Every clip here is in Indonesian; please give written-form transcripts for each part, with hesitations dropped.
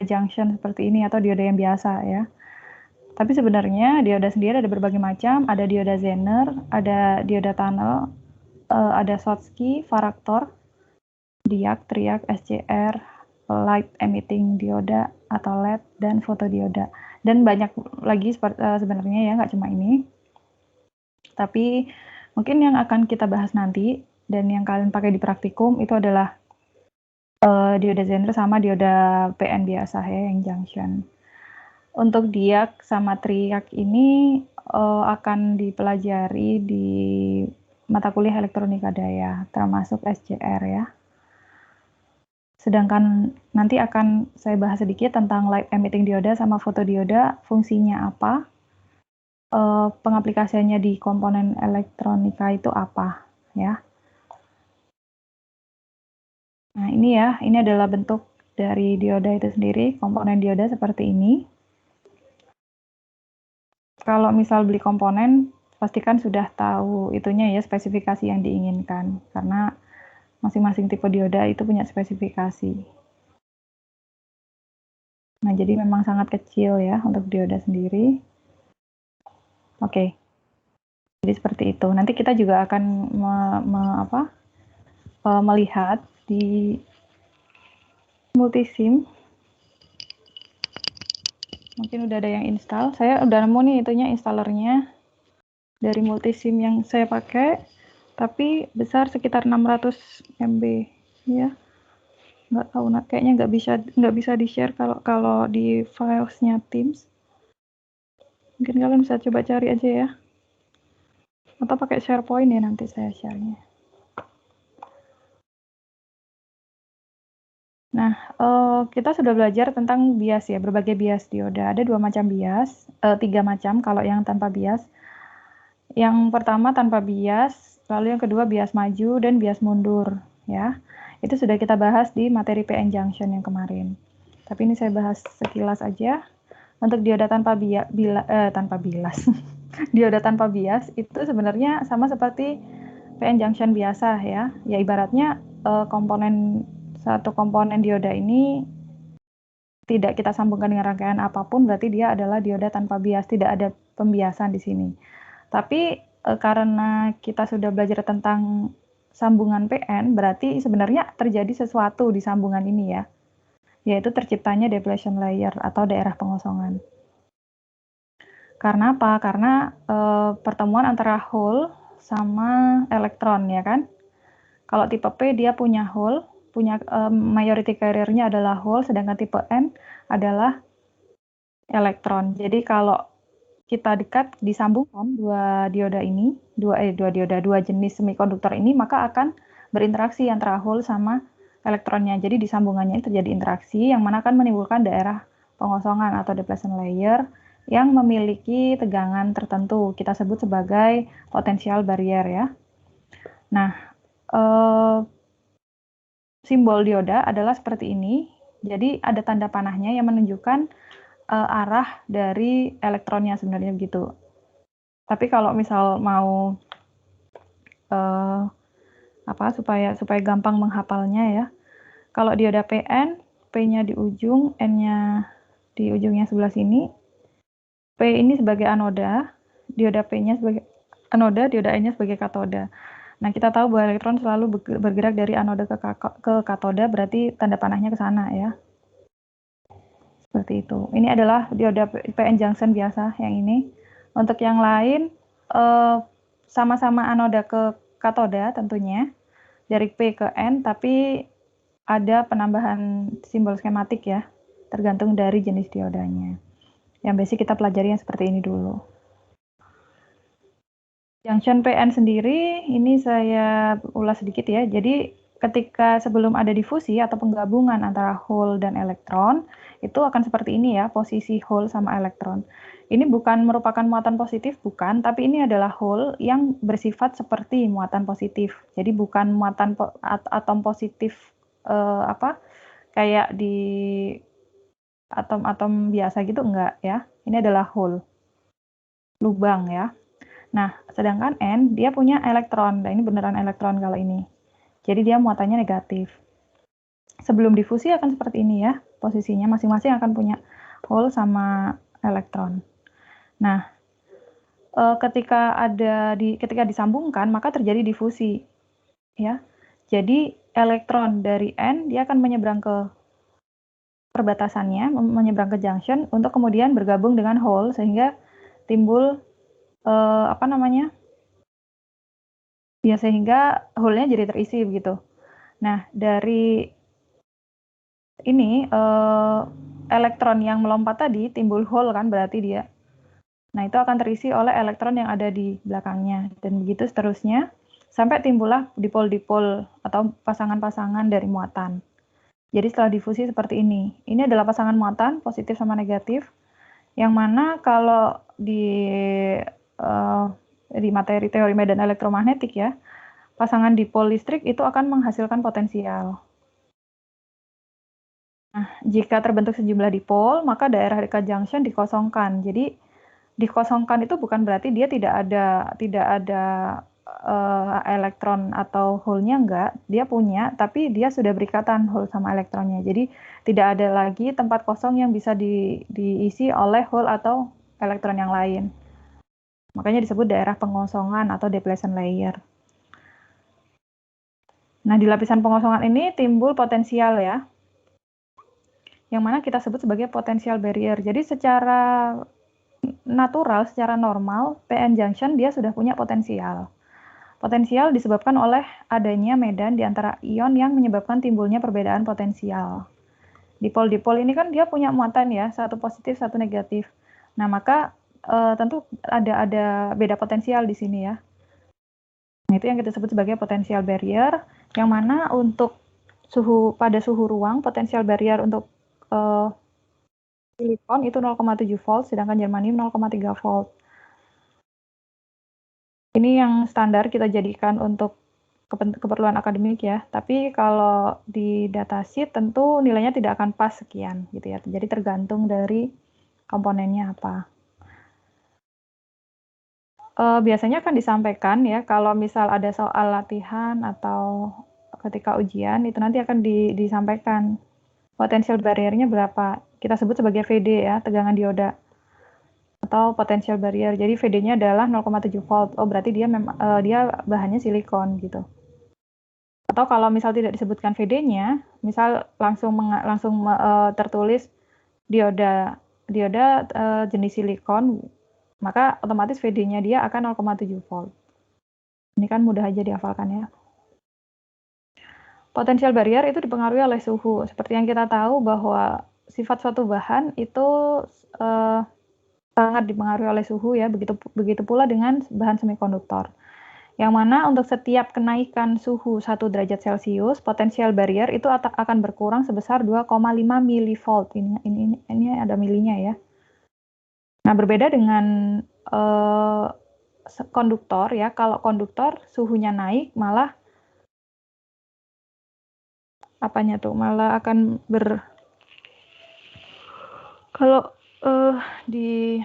junction seperti ini atau dioda yang biasa ya. Tapi sebenarnya dioda sendiri ada berbagai macam, ada dioda Zener, ada dioda tunnel, ada Schottky, Varactor, diag, triag, SCR, light emitting dioda atau LED, dan fotodioda. Dan banyak lagi sebenarnya ya, nggak cuma ini. Tapi mungkin yang akan kita bahas nanti dan yang kalian pakai di praktikum itu adalah dioda Zener sama dioda PN biasa ya, yang junction. Untuk diag sama triag ini akan dipelajari di mata kuliah elektronika daya, termasuk SCR ya. Sedangkan nanti akan saya bahas sedikit tentang light emitting dioda sama fotodioda, fungsinya apa, pengaplikasiannya di komponen elektronika itu apa ya. Nah ini ya, ini adalah bentuk dari dioda itu sendiri, komponen dioda seperti ini. Kalau misal beli komponen, pastikan sudah tahu itunya ya, spesifikasi yang diinginkan, karena masing-masing tipe dioda itu punya spesifikasi. Nah, jadi memang sangat kecil ya untuk dioda sendiri. Oke, jadi seperti itu. Nanti kita juga akan melihat di multisim. Mungkin udah ada yang install. Saya udah nemu nih itunya, installernya dari multisim yang saya pakai, tapi besar sekitar 600 MB ya. Nggak tahu, kayaknya nggak bisa di share kalau di filesnya Teams. Mungkin kalian bisa coba cari aja ya, atau pakai SharePoint ya, nanti saya share-nya. Nah, kita sudah belajar tentang bias ya, berbagai bias dioda. Ada 2 macam bias, 3 macam kalau yang tanpa bias. Yang pertama tanpa bias, lalu yang kedua bias maju dan bias mundur ya. Itu sudah kita bahas di materi PN junction yang kemarin. Tapi ini saya bahas sekilas aja. Untuk dioda tanpa bias, dioda tanpa bias itu sebenarnya sama seperti PN junction biasa ya. Ya ibaratnya satu komponen dioda ini tidak kita sambungkan dengan rangkaian apapun, berarti dia adalah dioda tanpa bias, tidak ada pembiasan di sini. Tapi karena kita sudah belajar tentang sambungan PN, berarti sebenarnya terjadi sesuatu di sambungan ini ya, yaitu terciptanya depletion layer atau daerah pengosongan. Karena apa? Karena pertemuan antara hole sama elektron ya kan. Kalau tipe P dia punya hole, punya majority carrier-nya adalah hole, sedangkan tipe N adalah elektron. Jadi kalau kita dekat disambungkan dua jenis semikonduktor ini, maka akan berinteraksi antara hole sama elektronnya. Jadi di sambungannya itu terjadi interaksi yang mana akan menimbulkan daerah pengosongan atau depletion layer yang memiliki tegangan tertentu. Kita sebut sebagai potential barrier ya. Nah, simbol dioda adalah seperti ini. Jadi ada tanda panahnya yang menunjukkan arah dari elektronnya sebenarnya begitu. Tapi kalau misal mau supaya gampang menghafalnya ya. Kalau dioda PN, P-nya di ujung, N-nya di ujungnya sebelah sini. P ini sebagai anoda, dioda P-nya sebagai anoda, dioda N-nya sebagai katoda. Nah, kita tahu bahwa elektron selalu bergerak dari anoda ke katoda, berarti tanda panahnya ke sana ya. Seperti itu. Ini adalah dioda PN junction biasa yang ini. Untuk yang lain sama-sama anoda ke katoda tentunya dari P ke N, tapi ada penambahan simbol skematik ya, tergantung dari jenis diodanya. Yang basic kita pelajari yang seperti ini dulu. Junction PN sendiri ini saya ulas sedikit ya. Jadi ketika sebelum ada difusi atau penggabungan antara hole dan elektron, itu akan seperti ini ya, posisi hole sama elektron. Ini bukan merupakan muatan positif, bukan, tapi ini adalah hole yang bersifat seperti muatan positif. Jadi bukan muatan atom positif kayak di atom-atom biasa gitu, enggak ya. Ini adalah hole, lubang ya. Nah, sedangkan N dia punya elektron. Nah, ini beneran elektron kalau ini. Jadi dia muatannya negatif. Sebelum difusi akan seperti ini ya. posisinya, masing-masing akan punya hole sama elektron. Nah, ketika disambungkan maka terjadi difusi, ya. Jadi elektron dari N dia akan menyeberang ke perbatasannya, menyeberang ke junction untuk kemudian bergabung dengan hole sehingga timbul sehingga hole-nya jadi terisi begitu. Nah, dari ini elektron yang melompat tadi timbul hole kan berarti dia. Nah, itu akan terisi oleh elektron yang ada di belakangnya dan begitu seterusnya sampai timbullah dipol-dipol atau pasangan-pasangan dari muatan. Jadi setelah difusi seperti ini. Ini adalah pasangan muatan positif sama negatif yang mana kalau di materi teori medan elektromagnetik ya, pasangan dipol listrik itu akan menghasilkan potensial. Nah, jika terbentuk sejumlah dipol, maka daerah dekat junction dikosongkan. Jadi dikosongkan itu bukan berarti dia tidak ada elektron atau hole-nya enggak, dia punya, tapi dia sudah berikatan hole sama elektronnya. Jadi tidak ada lagi tempat kosong yang bisa diisi oleh hole atau elektron yang lain. Makanya disebut daerah pengosongan atau depletion layer. Nah, di lapisan pengosongan ini timbul potensial ya, yang mana kita sebut sebagai potential barrier. Jadi secara natural, secara normal, PN junction dia sudah punya potensial. Potensial disebabkan oleh adanya medan di antara ion yang menyebabkan timbulnya perbedaan potensial. Dipol-dipol ini kan dia punya muatan ya, satu positif, satu negatif. Nah, maka tentu ada beda potensial di sini ya. Nah, itu yang kita sebut sebagai potential barrier, yang mana untuk pada suhu ruang, potensial barrier untuk silikon itu 0,7 volt, sedangkan germanium 0,3 volt. Ini yang standar kita jadikan untuk keperluan akademik ya, tapi kalau di datasheet tentu nilainya tidak akan pas sekian gitu ya. Jadi tergantung dari komponennya apa. Biasanya akan disampaikan ya kalau misal ada soal latihan atau ketika ujian itu nanti akan disampaikan potensial barriernya berapa. Kita sebut sebagai VD ya, tegangan dioda atau potential barrier. Jadi VD-nya adalah 0,7 volt. Oh, berarti dia bahannya silikon gitu. Atau kalau misal tidak disebutkan VD-nya, misal langsung tertulis dioda jenis silikon, maka otomatis VD-nya dia akan 0,7 volt. Ini kan mudah aja dihafalkan ya. Potensial barrier itu dipengaruhi oleh suhu. Seperti yang kita tahu bahwa sifat suatu bahan itu sangat dipengaruhi oleh suhu ya, begitu pula dengan bahan semikonduktor. Yang mana untuk setiap kenaikan suhu 1 derajat Celcius, potensial barrier itu akan berkurang sebesar 2,5 milivolt. Ini ada milinya ya. Nah, berbeda dengan konduktor ya. Kalau konduktor suhunya naik malah malah akan kalau di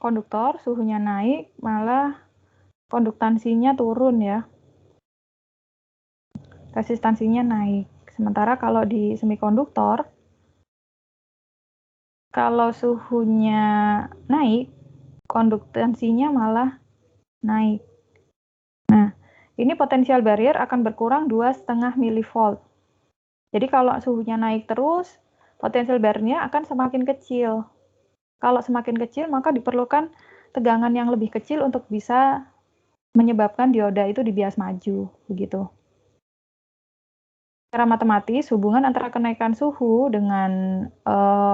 konduktor suhunya naik malah konduktansinya turun ya, resistansinya naik. Sementara kalau di semikonduktor, kalau suhunya naik, konduktansinya malah naik. Nah, ini potensial barrier akan berkurang 2,5 milivolt. Jadi kalau suhunya naik terus, potensial barrier-nya akan semakin kecil. Kalau semakin kecil, maka diperlukan tegangan yang lebih kecil untuk bisa menyebabkan dioda itu dibias maju, begitu. Secara matematis, hubungan antara kenaikan suhu dengan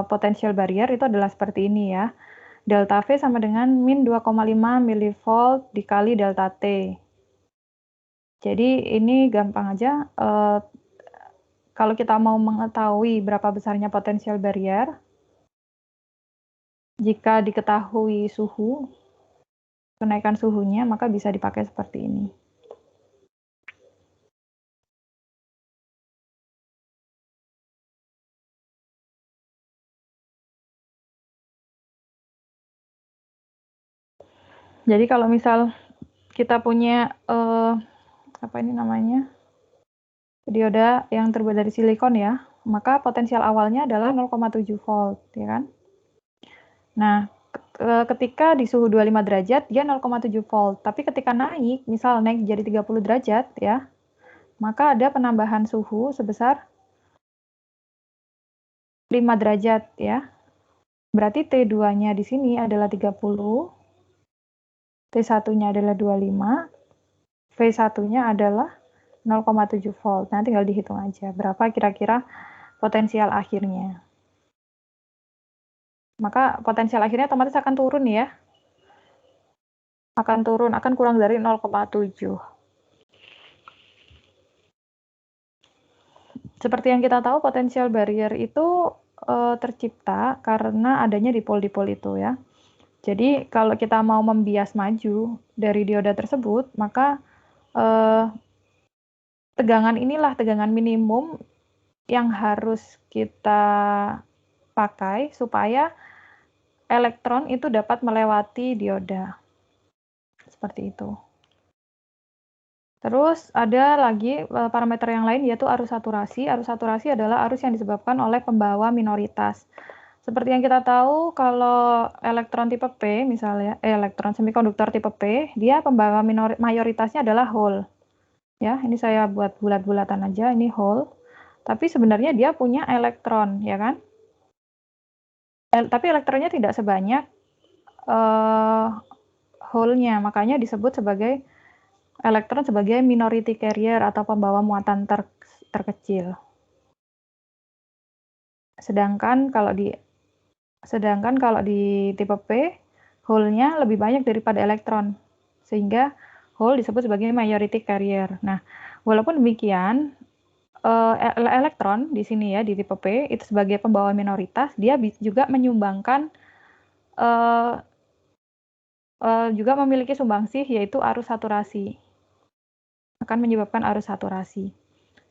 potential barrier itu adalah seperti ini ya. Delta V sama dengan min 2,5 milivolt dikali delta T. Jadi ini gampang aja. Kalau kita mau mengetahui berapa besarnya potential barrier, jika diketahui suhu, kenaikan suhunya, maka bisa dipakai seperti ini. Jadi kalau misal kita punya dioda yang terbuat dari silikon ya, maka potensial awalnya adalah 0,7 volt, ya kan? Nah, ketika di suhu 25 derajat, dia 0,7 volt. Tapi ketika naik, misal naik jadi 30 derajat, ya, maka ada penambahan suhu sebesar 5 derajat, ya. Berarti T2-nya di sini adalah 30, T1-nya adalah 25, V1-nya adalah 0,7 volt. Nah, tinggal dihitung aja berapa kira-kira potensial akhirnya. Maka potensial akhirnya otomatis akan turun ya. Akan turun, akan kurang dari 0,7. Seperti yang kita tahu, potensial barrier itu tercipta karena adanya dipol-dipol itu ya. Jadi kalau kita mau membias maju dari dioda tersebut, maka tegangan inilah tegangan minimum yang harus kita pakai supaya elektron itu dapat melewati dioda. Seperti itu. Terus ada lagi parameter yang lain yaitu arus saturasi. Arus saturasi adalah arus yang disebabkan oleh pembawa minoritas. Seperti yang kita tahu, kalau elektron tipe P, misalnya elektron semikonduktor tipe P, dia pembawa mayoritasnya adalah hole. Ya, ini saya buat bulat-bulatan aja, ini hole. Tapi sebenarnya dia punya elektron, ya kan? Tapi elektronnya tidak sebanyak hole-nya, makanya disebut sebagai elektron sebagai minority carrier atau pembawa muatan terkecil. Sedangkan kalau di tipe P, hole-nya lebih banyak daripada elektron, sehingga hole disebut sebagai majority carrier. Nah, walaupun demikian, elektron di sini ya, di tipe P, itu sebagai pembawa minoritas, dia juga menyumbangkan, juga memiliki sumbangsih, yaitu arus saturasi. Akan menyebabkan arus saturasi.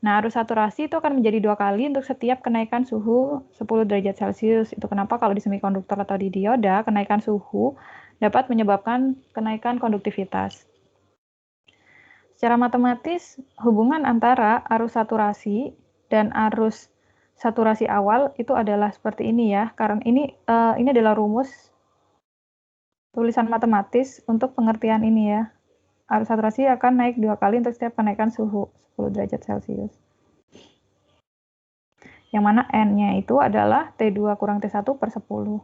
Nah, arus saturasi itu akan menjadi 2 kali untuk setiap kenaikan suhu 10 derajat Celcius. Itu kenapa kalau di semikonduktor atau di dioda, kenaikan suhu dapat menyebabkan kenaikan konduktivitas. Secara matematis, hubungan antara arus saturasi dan arus saturasi awal itu adalah seperti ini ya. Karena ini adalah rumus tulisan matematis untuk pengertian ini ya. Arus saturasi akan naik 2 kali untuk setiap kenaikan suhu 10 derajat Celcius. Yang mana N-nya itu adalah T2 kurang T1 per 10.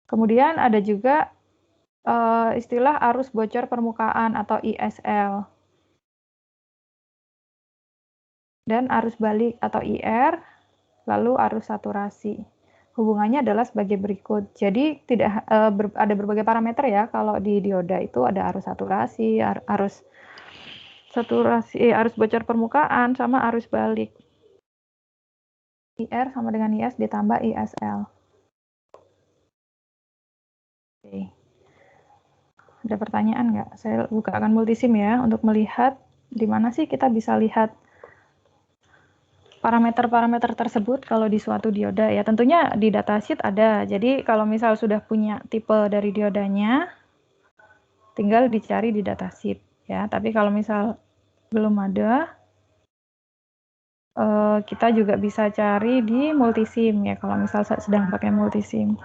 Kemudian ada juga istilah arus bocor permukaan atau ISL. Dan arus balik atau IR, lalu arus saturasi. Hubungannya adalah sebagai berikut. Jadi tidak ada berbagai parameter ya. Kalau di dioda itu ada arus saturasi, arus bocor permukaan sama arus balik. IR sama dengan IS ditambah ISL. Oke. Ada pertanyaan nggak? Saya bukakan multisim ya untuk melihat di mana sih kita bisa lihat parameter-parameter tersebut kalau di suatu dioda ya. Tentunya di datasheet ada. Jadi kalau misal sudah punya tipe dari diodanya, tinggal dicari di datasheet ya. Tapi kalau misal belum ada, kita juga bisa cari di multisim ya. Kalau misal sedang pakai multisim.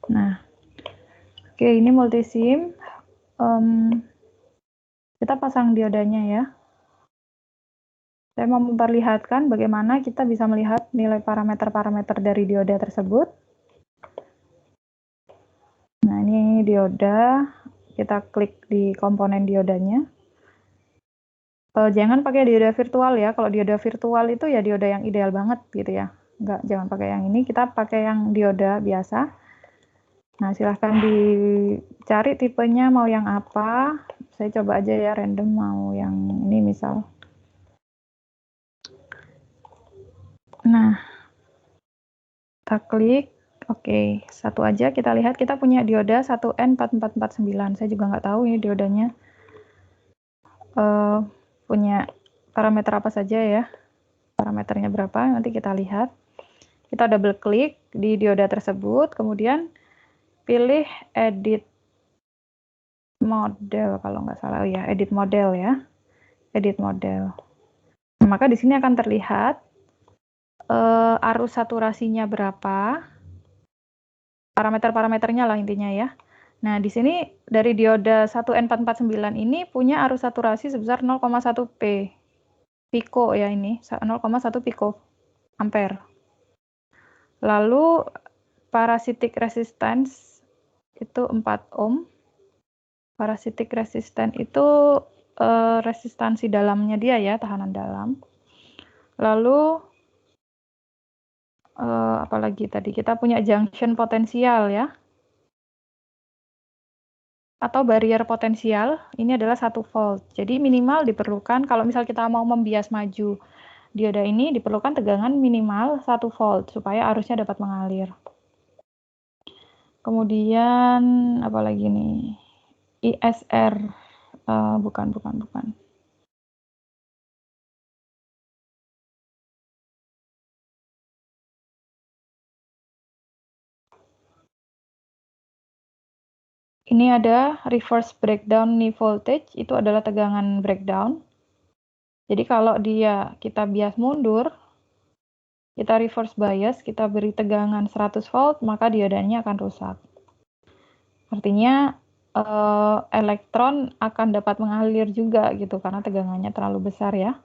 Nah, oke, ini multisim. Kita pasang diodanya ya. Saya mau memperlihatkan bagaimana kita bisa melihat nilai parameter-parameter dari dioda tersebut. Nah, ini dioda. Kita klik di komponen diodanya. Jangan pakai dioda virtual ya. Kalau dioda virtual itu ya dioda yang ideal banget gitu ya. Jangan pakai yang ini. Kita pakai yang dioda biasa. Nah, silahkan dicari tipenya mau yang apa. Saya coba aja ya random mau yang ini misal. Nah, kita klik. Oke, satu aja kita lihat. Kita punya dioda 1N4449. Saya juga nggak tahu ini diodanya punya parameter apa saja ya. Parameternya berapa, nanti kita lihat. Kita double klik di dioda tersebut, kemudian pilih edit model kalau nggak salah ya, edit model ya, edit model. Nah, maka di sini akan terlihat arus saturasinya berapa, parameter-parameternya lah intinya ya. Nah, di sini dari dioda 1N449 ini punya arus saturasi sebesar 0,1 pico ya ini, 0,1 pico ampere. Lalu parasitic resistance itu 4 ohm. Parasitic resistance itu resistansi dalamnya dia ya, tahanan dalam. Lalu apalagi tadi kita punya junction potensial ya, atau barrier potensial, ini adalah 1 volt. Jadi minimal diperlukan kalau misal kita mau membias maju dioda ini, diperlukan tegangan minimal 1 volt supaya arusnya dapat mengalir. Kemudian apalagi nih, ISR, bukan. Ini ada reverse breakdown knee voltage, itu adalah tegangan breakdown. Jadi kalau kita bias mundur, kita reverse bias, kita beri tegangan 100 volt, maka diodanya akan rusak. Artinya elektron akan dapat mengalir juga gitu, karena tegangannya terlalu besar ya.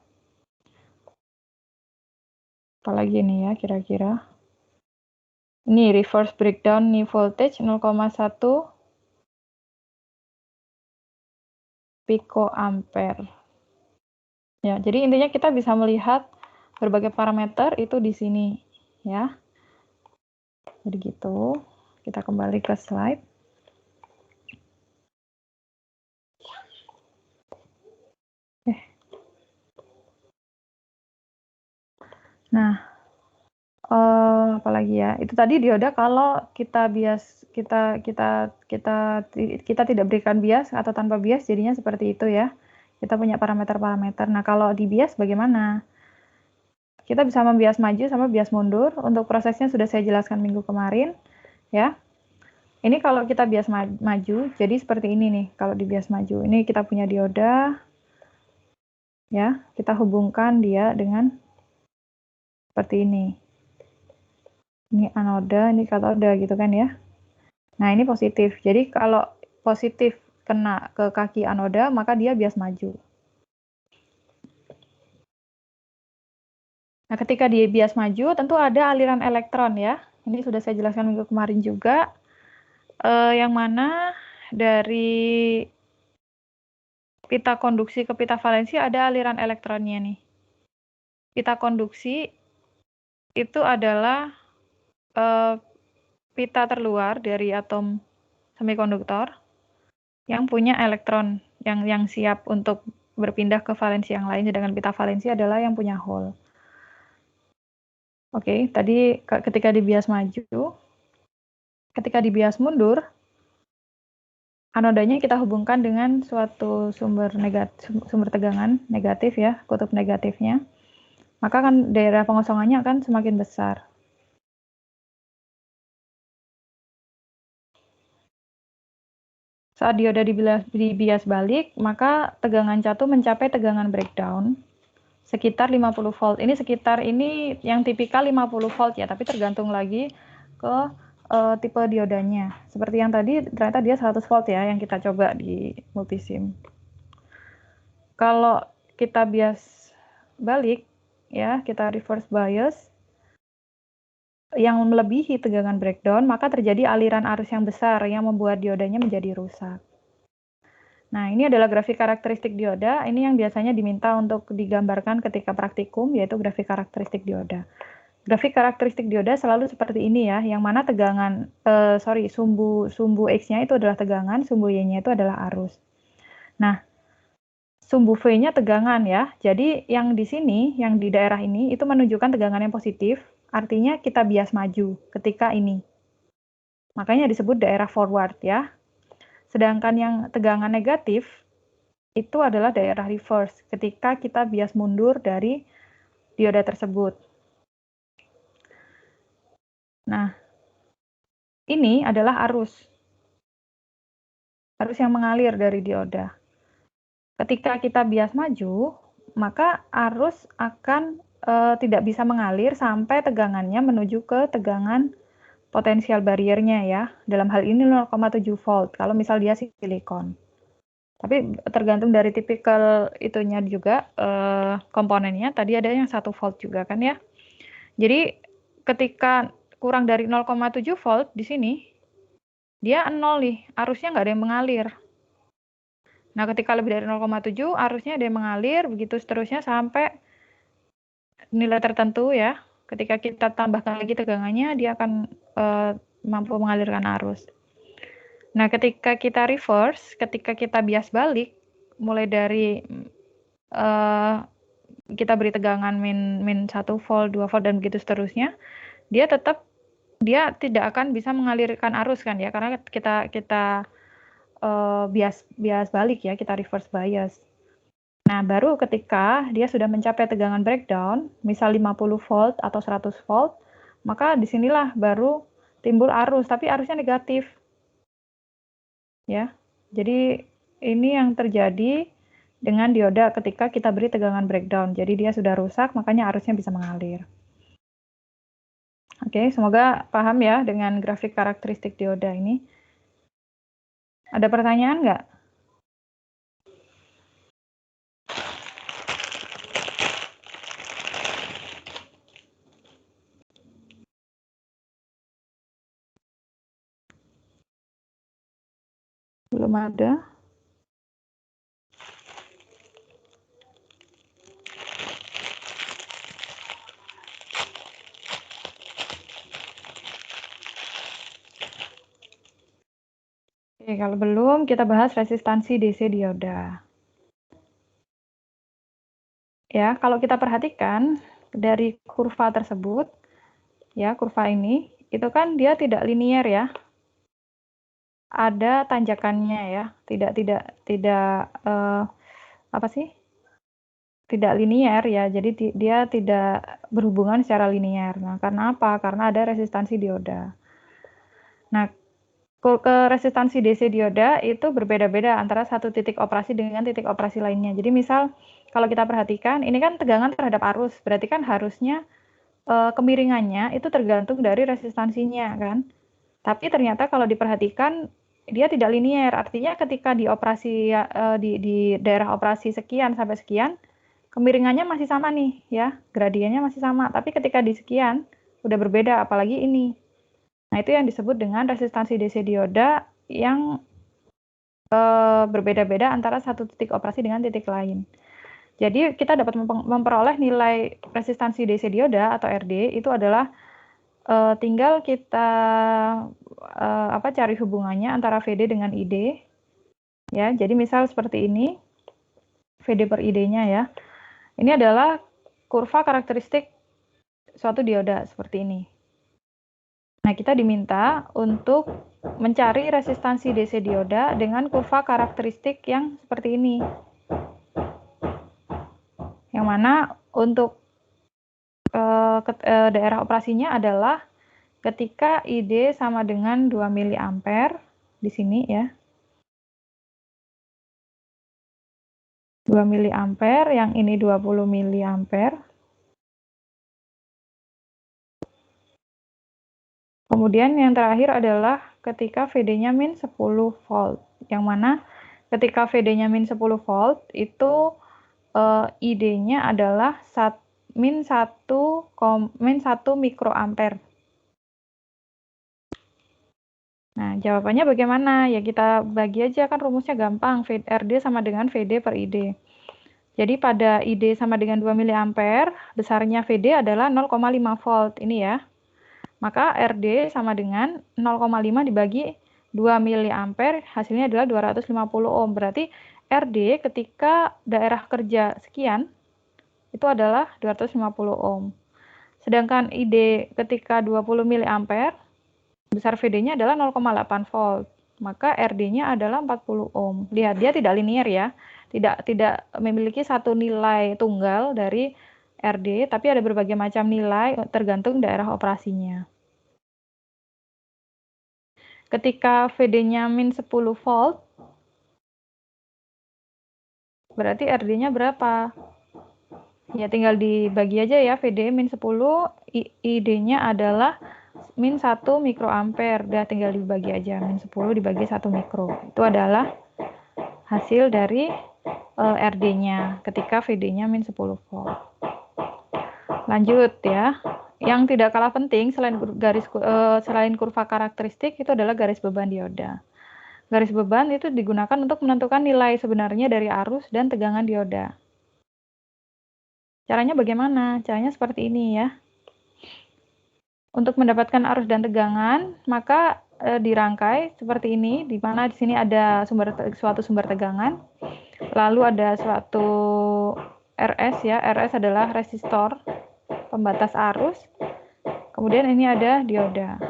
Apalagi ini ya kira-kira. Ini reverse breakdown knee voltage 0,1 pico ampere. Ya, jadi intinya kita bisa melihat berbagai parameter itu di sini ya. Jadi gitu. Kita kembali ke slide. Nah, apalagi ya? Itu tadi dioda kalau kita tidak berikan bias atau tanpa bias jadinya seperti itu ya. Kita punya parameter-parameter. Nah, kalau di bias bagaimana? Kita bisa membias maju sama bias mundur. Untuk prosesnya sudah saya jelaskan minggu kemarin ya. Ini kalau kita bias maju, jadi seperti ini nih kalau di bias maju. Ini kita punya dioda ya, kita hubungkan dia dengan seperti ini. Ini anoda, ini katoda gitu kan ya. Nah, ini positif. Jadi kalau positif kena ke kaki anoda, maka dia bias maju. Nah, ketika dia bias maju, tentu ada aliran elektron ya. Ini sudah saya jelaskan minggu kemarin juga. Yang mana dari pita konduksi ke pita valensi ada aliran elektronnya nih. Pita konduksi itu adalah pita terluar dari atom semikonduktor yang punya elektron yang siap untuk berpindah ke valensi yang lain, sedangkan pita valensi adalah yang punya hole. Oke, tadi ketika dibias maju, ketika dibias mundur, anodanya kita hubungkan dengan suatu sumber tegangan negatif ya, kutub negatifnya, maka kan daerah pengosongannya akan semakin besar. Saat dioda dibias balik, maka tegangan catu mencapai tegangan breakdown sekitar 50 volt. Ini sekitar ini yang tipikal 50 volt ya, tapi tergantung lagi ke tipe diodanya. Seperti yang tadi ternyata dia 100 volt ya yang kita coba di multisim. Kalau kita bias balik ya, kita reverse bias yang melebihi tegangan breakdown, maka terjadi aliran arus yang besar yang membuat diodanya menjadi rusak. Nah, ini adalah grafik karakteristik dioda. Ini yang biasanya diminta untuk digambarkan ketika praktikum, yaitu grafik karakteristik dioda. Grafik karakteristik dioda selalu seperti ini ya, yang mana tegangan, sumbu X-nya itu adalah tegangan, sumbu Y-nya itu adalah arus. Nah, sumbu V-nya tegangan ya. Jadi yang di sini, yang di daerah ini, itu menunjukkan tegangan yang positif, artinya kita bias maju ketika ini. Makanya disebut daerah forward ya. Sedangkan yang tegangan negatif, itu adalah daerah reverse ketika kita bias mundur dari dioda tersebut. Nah, ini adalah arus yang mengalir dari dioda. Ketika kita bias maju, maka arus akan tidak bisa mengalir sampai tegangannya menuju ke tegangan potensial bariernya ya. Dalam hal ini 0,7 volt kalau misal dia silikon. Tapi tergantung dari tipikal itunya juga komponennya. Tadi ada yang 1 volt juga kan ya. Jadi ketika kurang dari 0,7 volt di sini, dia 0 nih, arusnya nggak ada yang mengalir. Nah, ketika lebih dari 0,7, arusnya ada yang mengalir, begitu seterusnya sampai nilai tertentu ya. Ketika kita tambahkan lagi tegangannya, dia akan mampu mengalirkan arus. Nah, ketika kita reverse, ketika kita bias balik, mulai dari kita beri tegangan min 1 volt, 2 volt, dan begitu seterusnya, dia tidak akan bisa mengalirkan arus kan ya, karena kita bias balik ya, kita reverse bias. Nah, baru ketika dia sudah mencapai tegangan breakdown, misal 50 volt atau 100 volt, maka disinilah baru timbul arus, tapi arusnya negatif. Ya, jadi ini yang terjadi dengan dioda ketika kita beri tegangan breakdown. Jadi dia sudah rusak, makanya arusnya bisa mengalir. Oke, semoga paham ya dengan grafik karakteristik dioda ini. Ada pertanyaan nggak? Belum ada. Oke, kalau belum, kita bahas resistansi DC dioda. Ya, kalau kita perhatikan dari kurva tersebut, ya kurva ini, itu kan dia tidak linier ya. Ada tanjakannya ya, apa sih? Tidak linier ya, jadi dia tidak berhubungan secara linier. Nah, karena apa? Karena ada resistansi dioda. Nah, ke resistansi DC dioda itu berbeda-beda antara satu titik operasi dengan titik operasi lainnya. Jadi misal kalau kita perhatikan, ini kan tegangan terhadap arus, berarti kan harusnya kemiringannya itu tergantung dari resistansinya kan. Tapi ternyata kalau diperhatikan dia tidak linier. Artinya ketika di operasi di daerah operasi sekian sampai sekian, kemiringannya masih sama nih ya, gradiennya masih sama. Tapi ketika di sekian udah berbeda, apalagi ini. Nah, itu yang disebut dengan resistansi DC dioda yang berbeda-beda antara satu titik operasi dengan titik lain. Jadi kita dapat memperoleh nilai resistansi DC dioda atau RD itu adalah tinggal kita cari hubungannya antara VD dengan ID. Ya, jadi misal seperti ini, VD per ID-nya ya. Ini adalah kurva karakteristik suatu dioda seperti ini. Nah, kita diminta untuk mencari resistansi DC dioda dengan kurva karakteristik yang seperti ini. Yang mana untuk daerah operasinya adalah ketika ID sama dengan 2 mA di sini ya. 2 mA, yang ini 20 mA. Kemudian yang terakhir adalah ketika VD-nya min 10 volt. Yang mana ketika VD-nya min 10 volt itu ID-nya adalah min 1 mikroampere. Nah, jawabannya bagaimana? Ya kita bagi aja, kan rumusnya gampang. RD sama dengan VD per ID. Jadi pada ID sama dengan 2 mA, besarnya VD adalah 0,5 volt. Ini ya. Maka RD sama dengan 0,5 dibagi 2 mA, hasilnya adalah 250 ohm. Berarti RD ketika daerah kerja sekian, itu adalah 250 ohm. Sedangkan ID ketika 20 mA, besar VD-nya adalah 0,8 volt. Maka RD-nya adalah 40 ohm. Lihat, dia tidak linier ya. Tidak memiliki satu nilai tunggal dari RD, tapi ada berbagai macam nilai tergantung daerah operasinya. Ketika VD-nya min 10 volt, berarti RD-nya berapa? Ya tinggal dibagi aja ya, VD min 10, ID-nya adalah min 1 mikroampere. Udah tinggal dibagi aja, min 10 dibagi 1 mikro. Itu adalah hasil dari RD-nya ketika VD-nya min 10 volt. Lanjut ya. Yang tidak kalah penting selain kurva karakteristik itu adalah garis beban dioda. Garis beban itu digunakan untuk menentukan nilai sebenarnya dari arus dan tegangan dioda. Caranya bagaimana? Caranya seperti ini ya. Untuk mendapatkan arus dan tegangan, maka dirangkai seperti ini, di mana di sini ada suatu sumber tegangan, lalu ada suatu RS ya. RS adalah resistor pembatas arus. Kemudian ini ada dioda.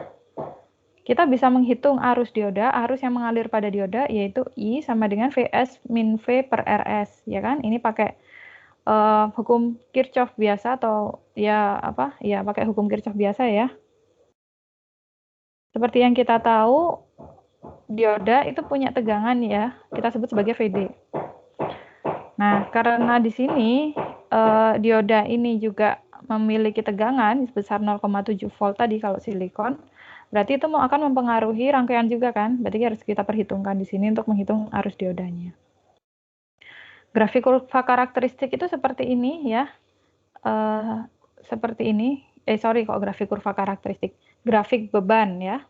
Kita bisa menghitung arus dioda, arus yang mengalir pada dioda yaitu I sama dengan Vs min V per Rs, ya kan? Ini pakai hukum Kirchhoff biasa atau ya apa? Ya pakai hukum Kirchhoff biasa ya. Seperti yang kita tahu, dioda itu punya tegangan ya, kita sebut sebagai Vd. Nah, karena di sini dioda ini juga memiliki tegangan sebesar 0,7 volt tadi kalau silikon, berarti itu akan mempengaruhi rangkaian juga kan? Berarti harus kita perhitungkan di sini untuk menghitung arus diodanya. Grafik kurva karakteristik itu seperti ini ya, seperti ini. Grafik kurva karakteristik, grafik beban ya.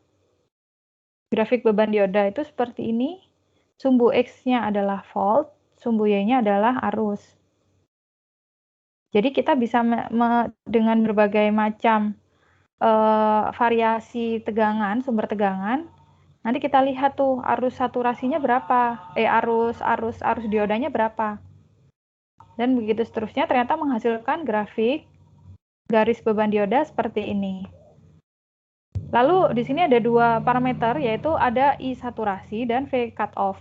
Grafik beban dioda itu seperti ini. Sumbu X-nya adalah volt, sumbu Y-nya adalah arus. Jadi kita bisa dengan berbagai macam variasi tegangan, sumber tegangan. Nanti kita lihat tuh arus saturasinya berapa, arus diodanya berapa. Dan begitu seterusnya ternyata menghasilkan grafik garis beban dioda seperti ini. Lalu di sini ada dua parameter, yaitu ada I saturasi dan V cutoff.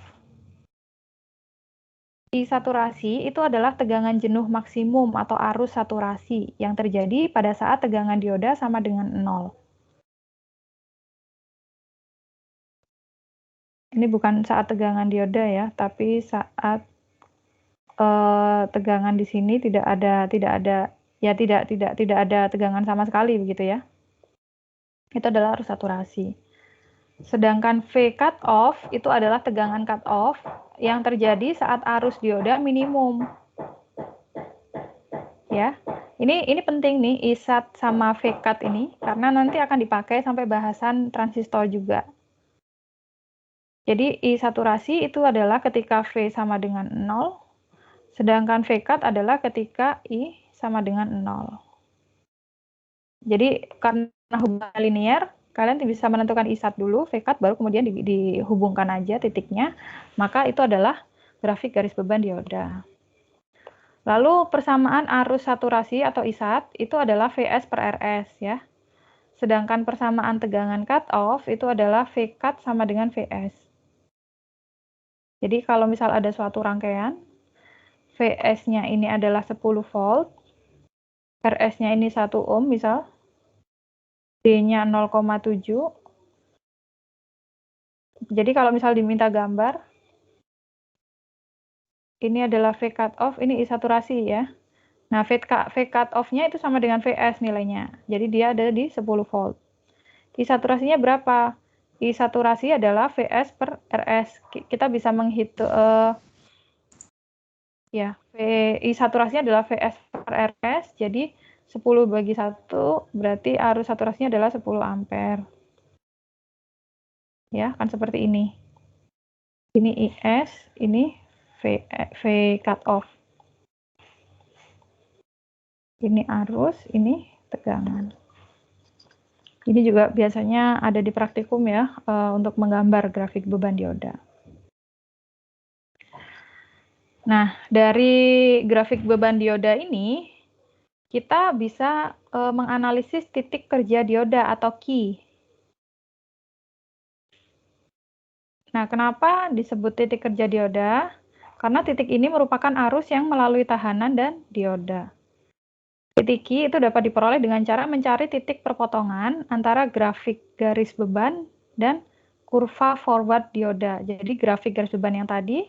I saturasi itu adalah tegangan jenuh maksimum atau arus saturasi yang terjadi pada saat tegangan dioda sama dengan 0. Ini bukan saat tegangan dioda ya, tapi saat tegangan di sini tidak ada tegangan sama sekali begitu ya. Itu adalah arus saturasi. Sedangkan V cutoff itu adalah tegangan cutoff yang terjadi saat arus dioda minimum. Ya. Ini penting nih ISAT sama V cut ini karena nanti akan dipakai sampai bahasan transistor juga. Jadi I saturasi itu adalah ketika V sama dengan 0, sedangkan V cut adalah ketika I sama dengan 0. Jadi karena hubungan linear, kalian bisa menentukan ISAT dulu, V cut baru kemudian dihubungkan aja titiknya, maka itu adalah grafik garis beban dioda. Lalu persamaan arus saturasi atau ISAT itu adalah Vs per Rs ya. Sedangkan persamaan tegangan cutoff itu adalah V cut sama dengan Vs. Jadi kalau misal ada suatu rangkaian, Vs-nya ini adalah 10 volt, Rs-nya ini 1 ohm misal, D-nya 0,7. Jadi kalau misal diminta gambar, ini adalah V cutoff, ini I saturasi ya. Nah, V cutoff-nya itu sama dengan Vs nilainya. Jadi dia ada di 10 volt. I saturasinya berapa? I saturasi adalah Vs per Rs. Kita bisa menghitung I saturasinya adalah Vs per Rs. Jadi 10 bagi 1 berarti arus saturasinya adalah 10 ampere. Ya, kan seperti ini. Ini IS, ini V cutoff. Ini arus, ini tegangan. Ini juga biasanya ada di praktikum ya, untuk menggambar grafik beban dioda. Nah, dari grafik beban dioda ini, kita bisa menganalisis titik kerja dioda atau key. Nah, kenapa disebut titik kerja dioda? Karena titik ini merupakan arus yang melalui tahanan dan dioda. Titik key itu dapat diperoleh dengan cara mencari titik perpotongan antara grafik garis beban dan kurva forward dioda. Jadi grafik garis beban yang tadi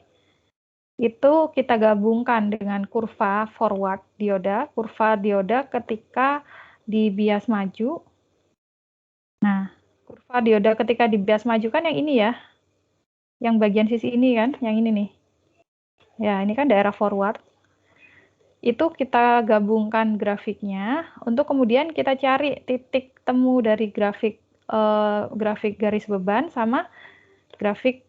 itu kita gabungkan dengan kurva forward dioda, kurva dioda ketika di bias maju. Nah, kurva dioda ketika di bias maju kan yang ini ya, yang bagian sisi ini kan, yang ini nih. Ya, ini kan daerah forward. Itu kita gabungkan grafiknya, untuk kemudian kita cari titik temu dari grafik garis beban sama grafik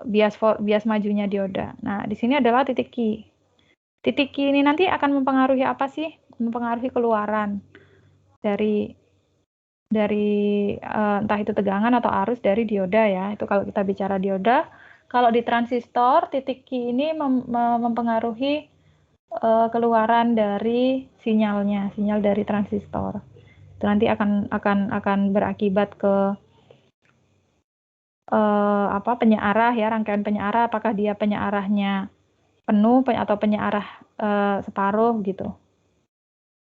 bias majunya dioda. Nah, di sini adalah titik Q. Titik Q ini nanti akan mempengaruhi apa sih? Mempengaruhi keluaran dari entah itu tegangan atau arus dari dioda ya. Itu kalau kita bicara dioda. Kalau di transistor, titik Q ini mempengaruhi keluaran dari sinyalnya, sinyal dari transistor. Itu nanti akan berakibat ke penyearah ya, rangkaian penyearah, apakah dia penyearahnya penuh atau penyearah separuh gitu.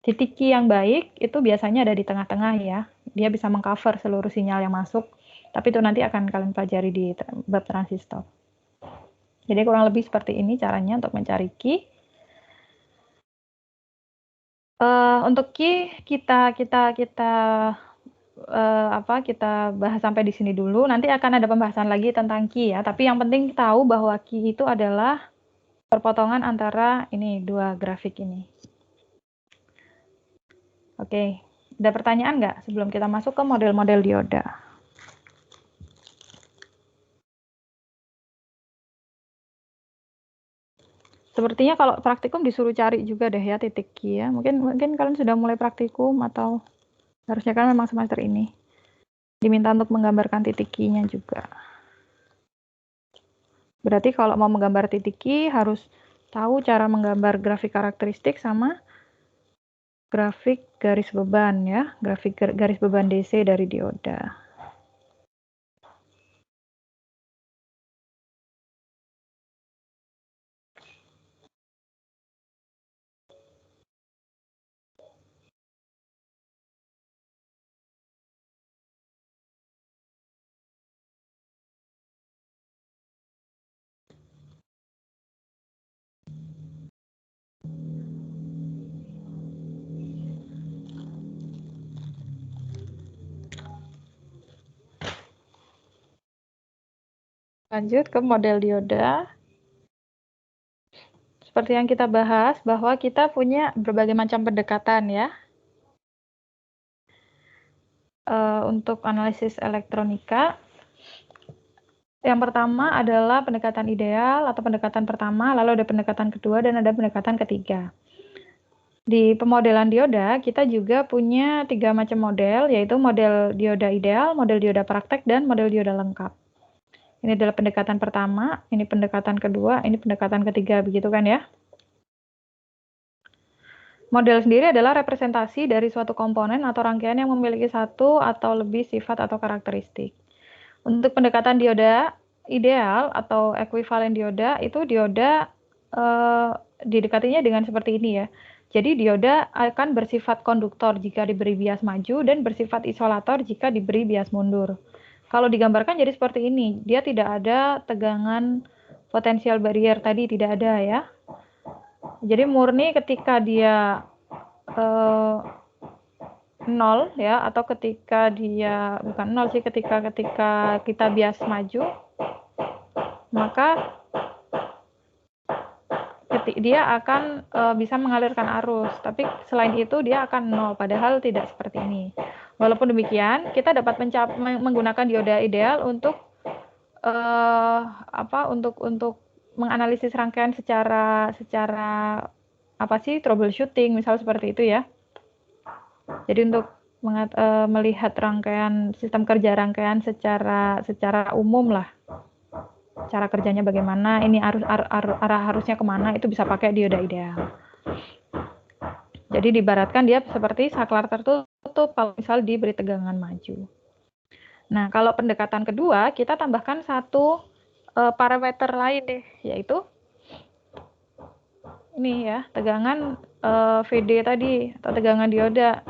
Titik Q yang baik itu biasanya ada di tengah-tengah ya. Dia bisa mengcover seluruh sinyal yang masuk. Tapi itu nanti akan kalian pelajari di bab transistor. Jadi kurang lebih seperti ini caranya untuk mencari Q. Untuk Q kita bahas sampai di sini dulu. Nanti akan ada pembahasan lagi tentang Q ya. Tapi yang penting tahu bahwa Q itu adalah perpotongan antara ini dua grafik ini. Oke, ada pertanyaan nggak sebelum kita masuk ke model-model dioda? Sepertinya kalau praktikum disuruh cari juga deh ya titik Q ya. Mungkin kalian sudah mulai praktikum atau harusnya kan memang semester ini diminta untuk menggambarkan titik Q-nya juga. Berarti kalau mau menggambar titik Q harus tahu cara menggambar grafik karakteristik sama grafik garis beban ya, grafik garis beban DC dari dioda. Lanjut ke model dioda. Seperti yang kita bahas, bahwa kita punya berbagai macam pendekatan ya. Untuk analisis elektronika. Yang pertama adalah pendekatan ideal atau pendekatan pertama, lalu ada pendekatan kedua, dan ada pendekatan ketiga. Di pemodelan dioda, kita juga punya 3 macam model, yaitu model dioda ideal, model dioda praktek, dan model dioda lengkap. Ini adalah pendekatan pertama, ini pendekatan kedua, ini pendekatan ketiga, begitu kan ya? Model sendiri adalah representasi dari suatu komponen atau rangkaian yang memiliki satu atau lebih sifat atau karakteristik. Untuk pendekatan dioda ideal atau ekuivalen dioda, itu dioda didekatinya dengan seperti ini ya. Jadi dioda akan bersifat konduktor jika diberi bias maju dan bersifat isolator jika diberi bias mundur. Kalau digambarkan jadi seperti ini, dia tidak ada tegangan potensial barrier tadi, tidak ada ya. Jadi murni ketika dia 0 ya, atau ketika dia bukan 0 sih, ketika kita bias maju, maka dia akan bisa mengalirkan arus, tapi selain itu dia akan 0, padahal tidak seperti ini. Walaupun demikian, kita dapat menggunakan dioda ideal untuk untuk menganalisis rangkaian secara troubleshooting, misal seperti itu ya. Jadi untuk melihat rangkaian sistem kerja rangkaian secara umum lah. Cara kerjanya bagaimana, ini arah harusnya kemana, itu bisa pakai dioda ideal. Jadi diibaratkan dia seperti saklar tertutup kalau misal diberi tegangan maju. Nah, kalau pendekatan kedua, kita tambahkan satu parameter lain deh, yaitu ini ya, tegangan VD tadi, atau tegangan dioda.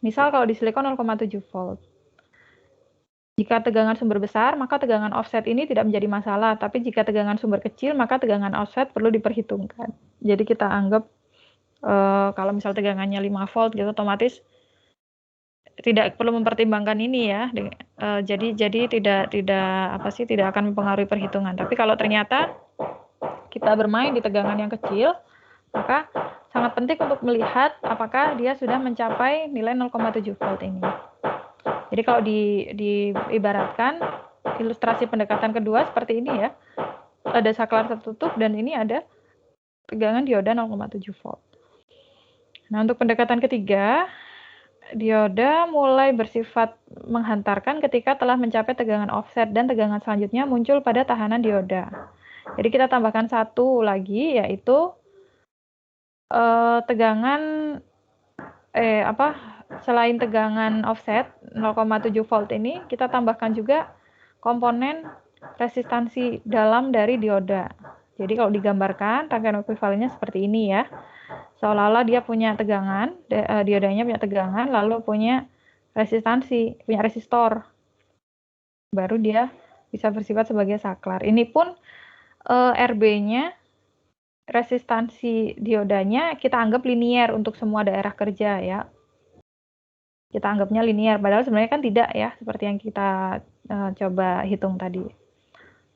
Misal kalau di silikon 0,7 volt. Jika tegangan sumber besar, maka tegangan offset ini tidak menjadi masalah. Tapi jika tegangan sumber kecil, maka tegangan offset perlu diperhitungkan. Jadi kita anggap kalau misal tegangannya 5 volt gitu, otomatis tidak perlu mempertimbangkan ini ya. Jadi tidak akan mempengaruhi perhitungan. Tapi kalau ternyata kita bermain di tegangan yang kecil, maka sangat penting untuk melihat apakah dia sudah mencapai nilai 0,7 volt ini. Jadi kalau diibaratkan ilustrasi pendekatan kedua seperti ini ya. Ada saklar tertutup dan ini ada tegangan dioda 0,7 volt. Nah, untuk pendekatan ketiga, dioda mulai bersifat menghantarkan ketika telah mencapai tegangan offset dan tegangan selanjutnya muncul pada tahanan dioda. Jadi kita tambahkan satu lagi, yaitu tegangan selain tegangan offset 0,7 volt ini, kita tambahkan juga komponen resistansi dalam dari dioda. Jadi kalau digambarkan rangkaian ekuivalennya seperti ini ya. Seolah-olah dia punya tegangan, diodanya punya tegangan, lalu punya resistansi, punya resistor. Baru dia bisa bersifat sebagai saklar. Ini pun RB-nya, resistansi diodanya kita anggap linier untuk semua daerah kerja ya. Kita anggapnya linier, padahal sebenarnya kan tidak ya, seperti yang kita coba hitung tadi.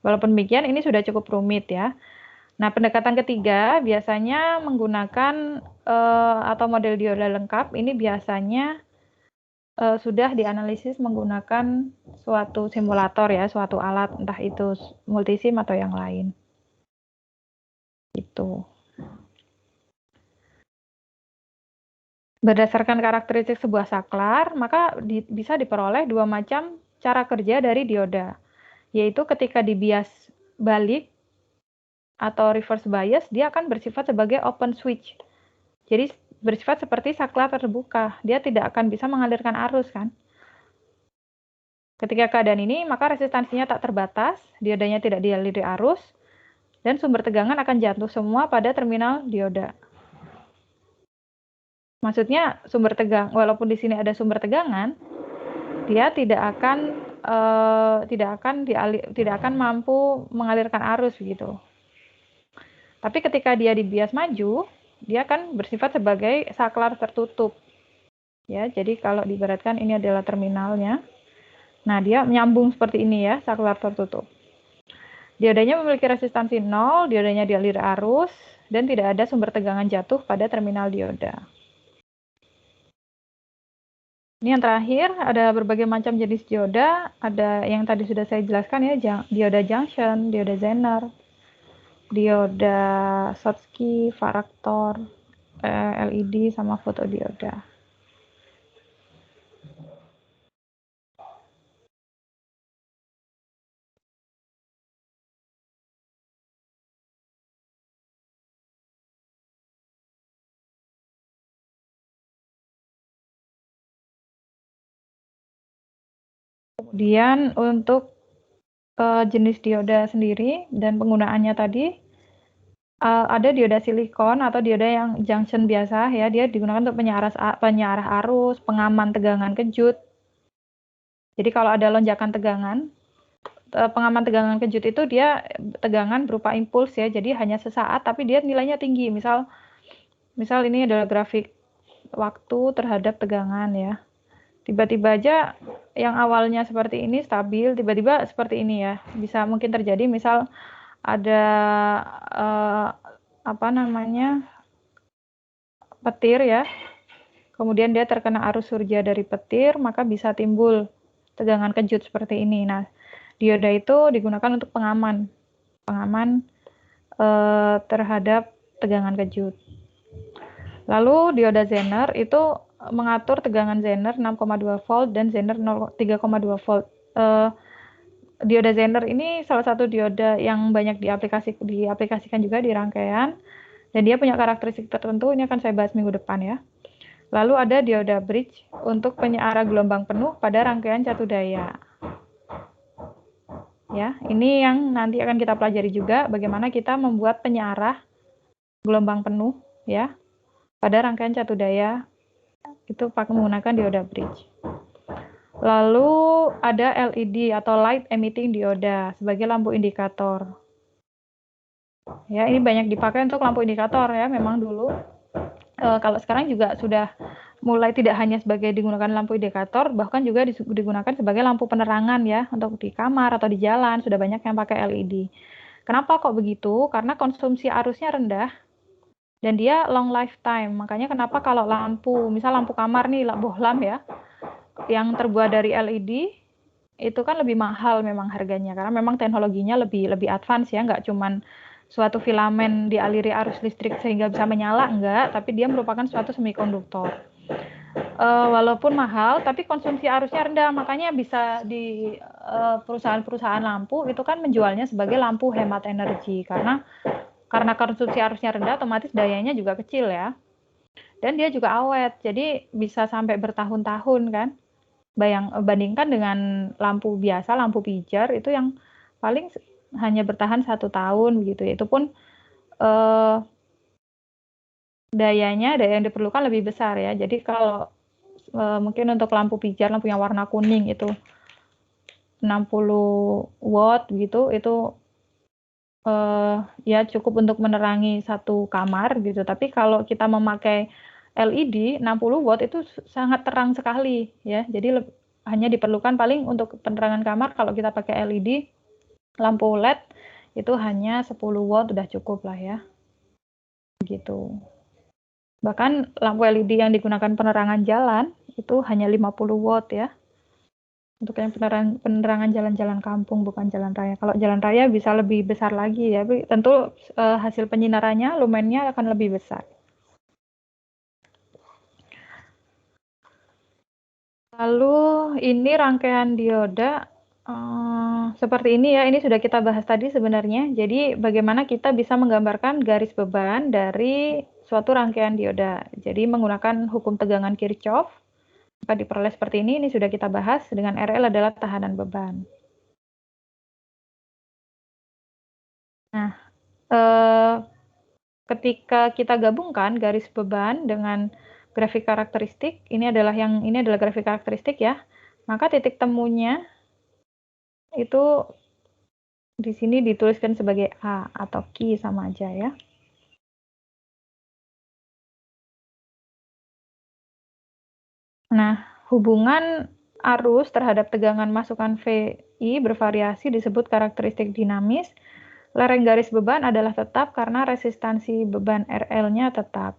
Walaupun demikian, ini sudah cukup rumit ya. Nah, pendekatan ketiga biasanya menggunakan atau model dioda lengkap ini biasanya sudah dianalisis menggunakan suatu simulator ya, suatu alat, entah itu multisim atau yang lain. Itu. Berdasarkan karakteristik sebuah saklar, maka bisa diperoleh dua macam cara kerja dari dioda, yaitu ketika dibias balik atau reverse bias, dia akan bersifat sebagai open switch. Jadi bersifat seperti saklar terbuka, dia tidak akan bisa mengalirkan arus kan. Ketika keadaan ini, maka resistansinya tak terbatas, diodanya tidak dialiri arus, dan sumber tegangan akan jatuh semua pada terminal dioda. Maksudnya sumber tegangan, walaupun di sini ada sumber tegangan, dia tidak akan mampu mengalirkan arus gitu. Tapi ketika dia dibias maju, dia akan bersifat sebagai saklar tertutup. Ya, jadi kalau diibaratkan ini adalah terminalnya. Nah, dia menyambung seperti ini ya, saklar tertutup. Diodanya memiliki resistansi 0, diodanya dialiri arus, dan tidak ada sumber tegangan jatuh pada terminal dioda. Ini yang terakhir, ada berbagai macam jenis dioda. Ada yang tadi sudah saya jelaskan ya, dioda junction, dioda Zener, dioda Schottky, varaktor, LED, sama fotodioda. Kemudian untuk jenis dioda sendiri dan penggunaannya tadi, ada dioda silikon atau dioda yang junction biasa ya, dia digunakan untuk penyarah arus, pengaman tegangan kejut. Jadi kalau ada lonjakan tegangan, pengaman tegangan kejut itu dia tegangan berupa impuls ya, jadi hanya sesaat tapi dia nilainya tinggi. Misal ini adalah grafik waktu terhadap tegangan ya. Tiba-tiba aja yang awalnya seperti ini stabil, tiba-tiba seperti ini ya. Bisa mungkin terjadi misal ada petir ya. Kemudian dia terkena arus surja dari petir, maka bisa timbul tegangan kejut seperti ini. Nah, dioda itu digunakan untuk pengaman terhadap tegangan kejut. Lalu dioda Zener itu mengatur tegangan Zener 6,2 volt dan Zener 3,2 volt. Dioda Zener ini salah satu dioda yang banyak diaplikasikan juga di rangkaian, dan dia punya karakteristik tertentu, ini akan saya bahas minggu depan ya. Lalu ada dioda bridge untuk penyearah gelombang penuh pada rangkaian catu daya. Ya, ini yang nanti akan kita pelajari juga, bagaimana kita membuat penyearah gelombang penuh ya pada rangkaian catu daya itu menggunakan dioda bridge. Lalu ada LED atau light emitting dioda sebagai lampu indikator. Ya, ini banyak dipakai untuk lampu indikator ya, memang dulu. Kalau sekarang juga sudah mulai tidak hanya sebagai digunakan lampu indikator, bahkan juga digunakan sebagai lampu penerangan ya, untuk di kamar atau di jalan, sudah banyak yang pakai LED. Kenapa kok begitu? Karena konsumsi arusnya rendah, dan dia long lifetime. Makanya kenapa kalau lampu, misal lampu kamar nih, bohlam ya, yang terbuat dari LED, itu kan lebih mahal memang harganya, karena memang teknologinya lebih advance ya, nggak cuman suatu filamen dialiri arus listrik sehingga bisa menyala, enggak, tapi dia merupakan suatu semikonduktor. Walaupun mahal, tapi konsumsi arusnya rendah, makanya bisa di perusahaan-perusahaan lampu itu kan menjualnya sebagai lampu hemat energi, karena konsumsi arusnya rendah, otomatis dayanya juga kecil ya, dan dia juga awet, jadi bisa sampai bertahun-tahun kan. Bandingkan dengan lampu biasa, lampu pijar itu yang paling hanya bertahan 1 tahun gitu. Itu pun daya yang diperlukan lebih besar ya. Jadi kalau mungkin untuk lampu pijar, lampu yang warna kuning itu 60 watt gitu, itu ya cukup untuk menerangi satu kamar gitu. Tapi kalau kita memakai LED 60 watt itu sangat terang sekali ya. Jadi hanya diperlukan paling untuk penerangan kamar kalau kita pakai LED, lampu LED itu hanya 10 watt udah cukup lah ya. Gitu. Bahkan lampu LED yang digunakan penerangan jalan itu hanya 50 watt ya. Untuk yang penerangan jalan-jalan kampung, bukan jalan raya. Kalau jalan raya bisa lebih besar lagi ya, tentu hasil penyinarannya, lumennya akan lebih besar. Lalu ini rangkaian dioda seperti ini ya, ini sudah kita bahas tadi sebenarnya. Jadi bagaimana kita bisa menggambarkan garis beban dari suatu rangkaian dioda. Jadi menggunakan hukum tegangan Kirchhoff, maka diperoleh seperti ini sudah kita bahas, dengan RL adalah tahanan beban. Nah, ketika kita gabungkan garis beban dengan grafik karakteristik, ini adalah grafik karakteristik ya, maka titik temunya itu di sini dituliskan sebagai A atau Q sama aja ya. Nah, hubungan arus terhadap tegangan masukan VI bervariasi disebut karakteristik dinamis. Lereng garis beban adalah tetap karena resistansi beban RL-nya tetap.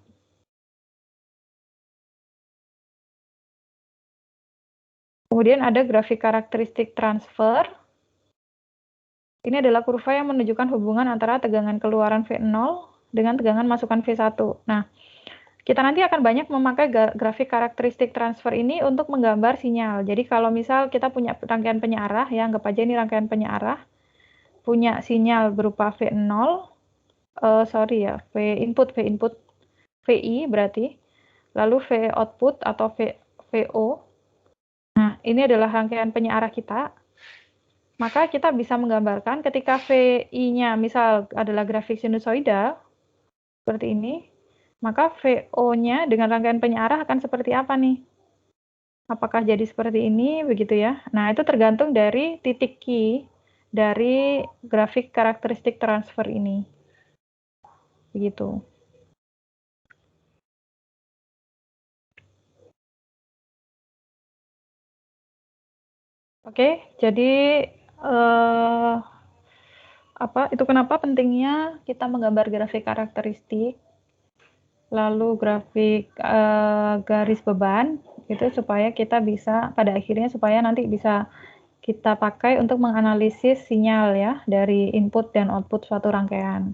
Kemudian ada grafik karakteristik transfer. Ini adalah kurva yang menunjukkan hubungan antara tegangan keluaran V0 dengan tegangan masukan V1. Nah, kita nanti akan banyak memakai grafik karakteristik transfer ini untuk menggambar sinyal. Jadi kalau misal kita punya rangkaian penyearah, ya anggap aja ini rangkaian penyearah, punya sinyal berupa V0, V input, VI berarti, lalu V output atau VO. Nah, ini adalah rangkaian penyearah kita. Maka kita bisa menggambarkan ketika VI-nya misal adalah grafik sinusoidal, seperti ini, maka VO-nya dengan rangkaian penyearah akan seperti apa nih? Apakah jadi seperti ini, begitu ya? Nah, itu tergantung dari titik Q dari grafik karakteristik transfer ini. Begitu. Oke, jadi itu kenapa pentingnya kita menggambar grafik karakteristik, lalu grafik garis beban, itu supaya kita bisa, pada akhirnya supaya nanti bisa kita pakai untuk menganalisis sinyal ya, dari input dan output suatu rangkaian.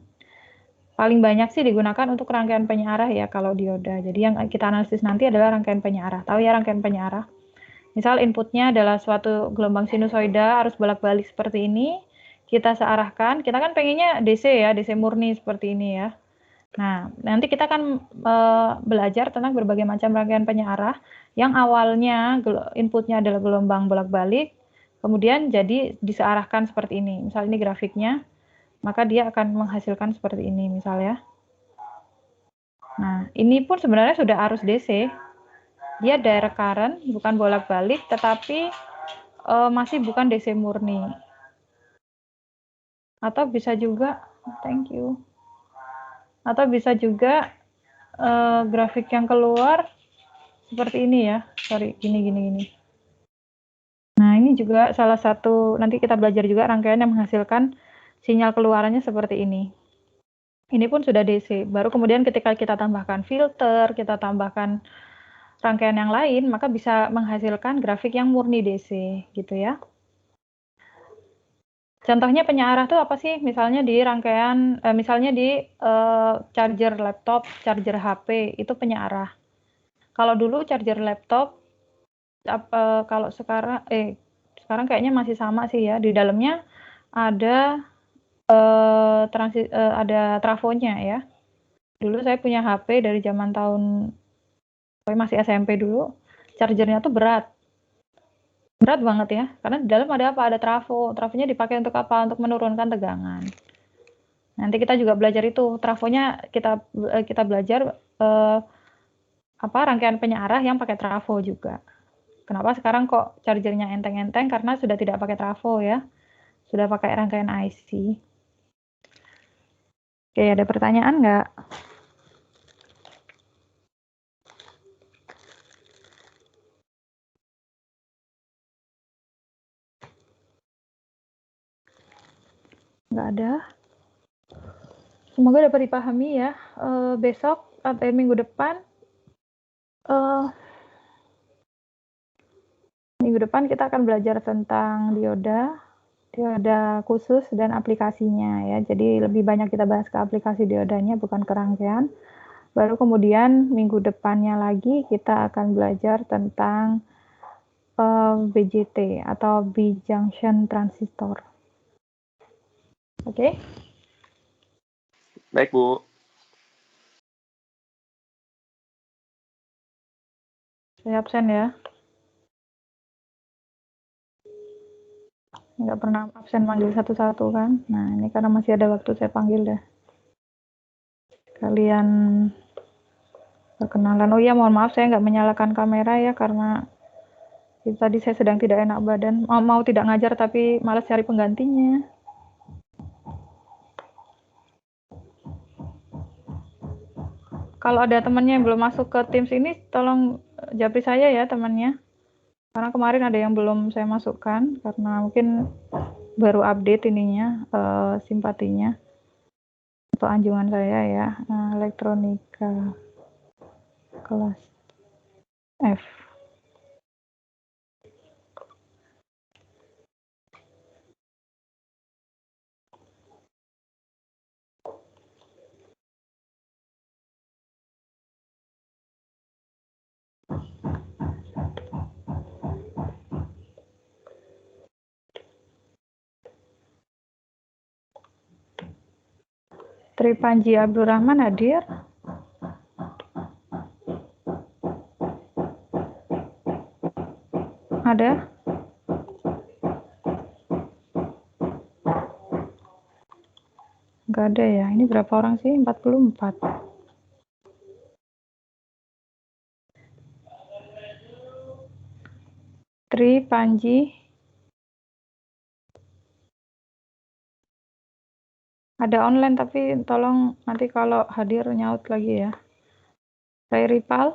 Paling banyak sih digunakan untuk rangkaian penyearah ya kalau dioda. Jadi yang kita analisis nanti adalah rangkaian penyearah. Tahu ya rangkaian penyearah? Misal inputnya adalah suatu gelombang sinusoida arus bolak-balik seperti ini, kita searahkan, kita kan pengennya DC ya, DC murni seperti ini ya. Nah, nanti kita akan belajar tentang berbagai macam rangkaian penyearah yang awalnya inputnya adalah gelombang bolak-balik, kemudian jadi disearahkan seperti ini. Misal ini grafiknya, maka dia akan menghasilkan seperti ini misalnya. Nah, ini pun sebenarnya sudah arus DC. Dia direct current, bukan bolak-balik, tetapi masih bukan DC murni. Atau bisa juga, thank you. Atau bisa juga grafik yang keluar seperti ini ya. Sorry, gini. Nah, ini juga salah satu, nanti kita belajar juga rangkaian yang menghasilkan sinyal keluarannya seperti ini. Ini pun sudah DC. Baru kemudian ketika kita tambahkan filter, kita tambahkan rangkaian yang lain, maka bisa menghasilkan grafik yang murni DC, gitu ya. Contohnya penyearah tuh apa sih? Misalnya di rangkaian, misalnya di charger laptop, charger HP, itu penyearah. Kalau dulu charger laptop, kalau sekarang kayaknya masih sama sih ya. Di dalamnya ada ada trafonya ya. Dulu saya punya HP dari zaman tahun masih SMP dulu, chargernya tuh berat banget ya, karena di dalam ada apa? Ada trafonya dipakai untuk apa? Untuk menurunkan tegangan. Nanti kita juga belajar itu, trafonya kita belajar rangkaian penyearah yang pakai trafo juga. Kenapa sekarang kok chargernya enteng-enteng? Karena sudah tidak pakai trafo ya, sudah pakai rangkaian IC. Oke, ada pertanyaan nggak? Nggak ada. Semoga dapat dipahami ya. Besok atau minggu depan kita akan belajar tentang dioda khusus dan aplikasinya ya. Jadi lebih banyak kita bahas ke aplikasi diodanya, bukan ke rangkaian. Baru kemudian minggu depannya lagi kita akan belajar tentang BJT atau bijunction transistor. Oke? Baik, Bu. Saya absen ya. Nggak pernah absen manggil satu-satu kan. Nah, ini karena masih ada waktu saya panggil deh. Kalian perkenalan. Oh iya, mohon maaf saya nggak menyalakan kamera ya, karena tadi saya sedang tidak enak badan. Mau tidak ngajar tapi malas cari penggantinya. Kalau ada temannya yang belum masuk ke Teams ini, tolong japri saya ya temannya. Karena kemarin ada yang belum saya masukkan, karena mungkin baru update ininya, simpatinya. Atau anjungan saya ya, elektronika kelas F. Tri Panji Abdurrahman hadir? Ada? Nggak ada ya. Ini berapa orang sih? 44. Tri Panji. Ada online tapi tolong nanti kalau hadir nyaut lagi ya. Ray Ripal.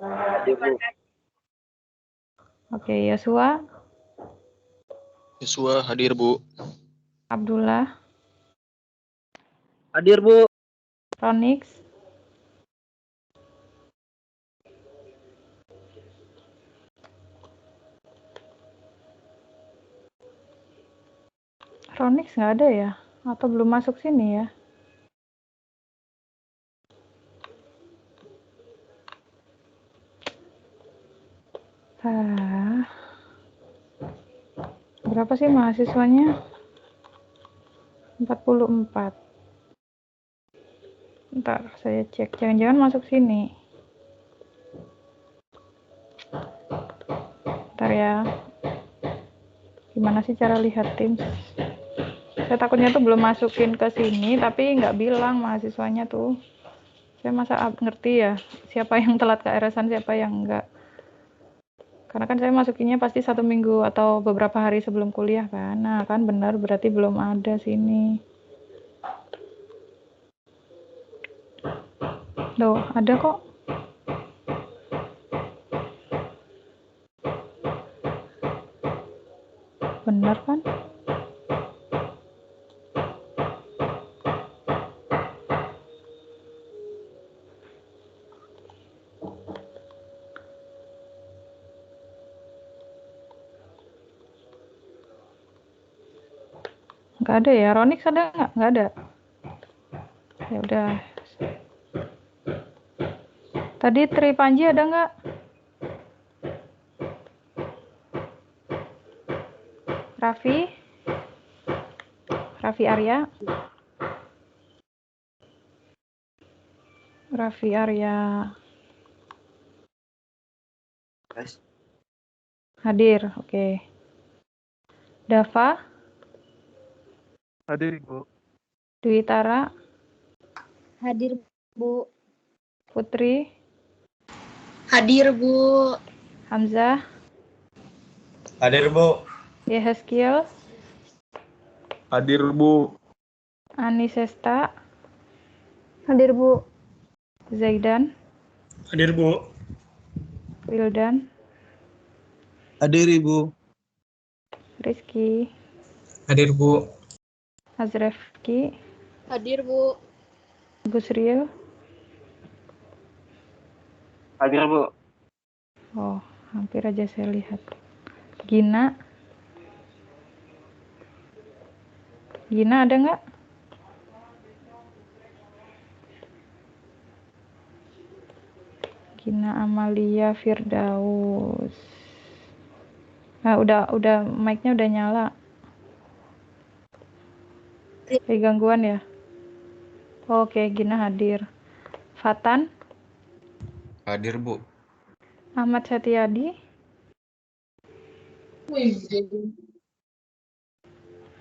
Hadir, Bu. Oke, Yosua. Yosua hadir, Bu. Abdullah. Hadir, Bu. Ronix. Ronix nggak ada ya? Atau belum masuk sini ya? Berapa sih mahasiswanya? 44. Ntar saya cek. Jangan-jangan masuk sini. Ntar ya. Gimana sih cara lihat Teams? Saya takutnya tuh belum masukin ke sini, tapi nggak bilang mahasiswanya tuh. Saya masa ngerti ya siapa yang telat KRS-an, siapa yang enggak. Karena kan saya masukinnya pasti 1 minggu atau beberapa hari sebelum kuliah kan. Nah, kan benar berarti belum ada sini. Loh, ada kok. Benar kan? Nggak ada ya. Ronix ada nggak? Nggak ada. Ya udah. Tadi Tri Panji ada nggak? Raffi Arya? Raffi Arya hadir, oke. Dava? Hadir, Ibu. Dwi Tara? Hadir, Bu. Putri? Hadir, Bu. Hamzah? Hadir, Bu. Yehezkiel? Hadir, Bu. Anisesta? Hadir, Bu. Zaidan? Hadir, Bu. Wildan? Hadir, Ibu. Rizky? Hadir, Bu. Azrefki? Hadir, Bu. Busril? Hadir, Bu. Oh, hampir aja saya lihat. Gina? Gina ada nggak? Gina Amalia Firdaus. Nah, udah mic-nya udah nyala. Ada gangguan ya? Oke, Gina hadir. Fatan? Hadir, Bu. Ahmad Setiadi?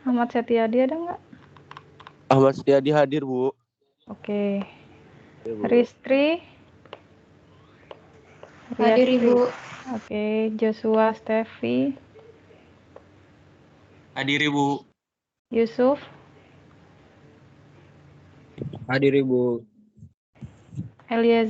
Ahmad Setiadi ada nggak? Ahmad Setiadi hadir, Bu. Oke. Ya, Bu. Ristri? Hadir, Ibu. Oke, Joshua Stevi? Hadir, Ibu. Yusuf? Hadir, Ibu. Eliezer?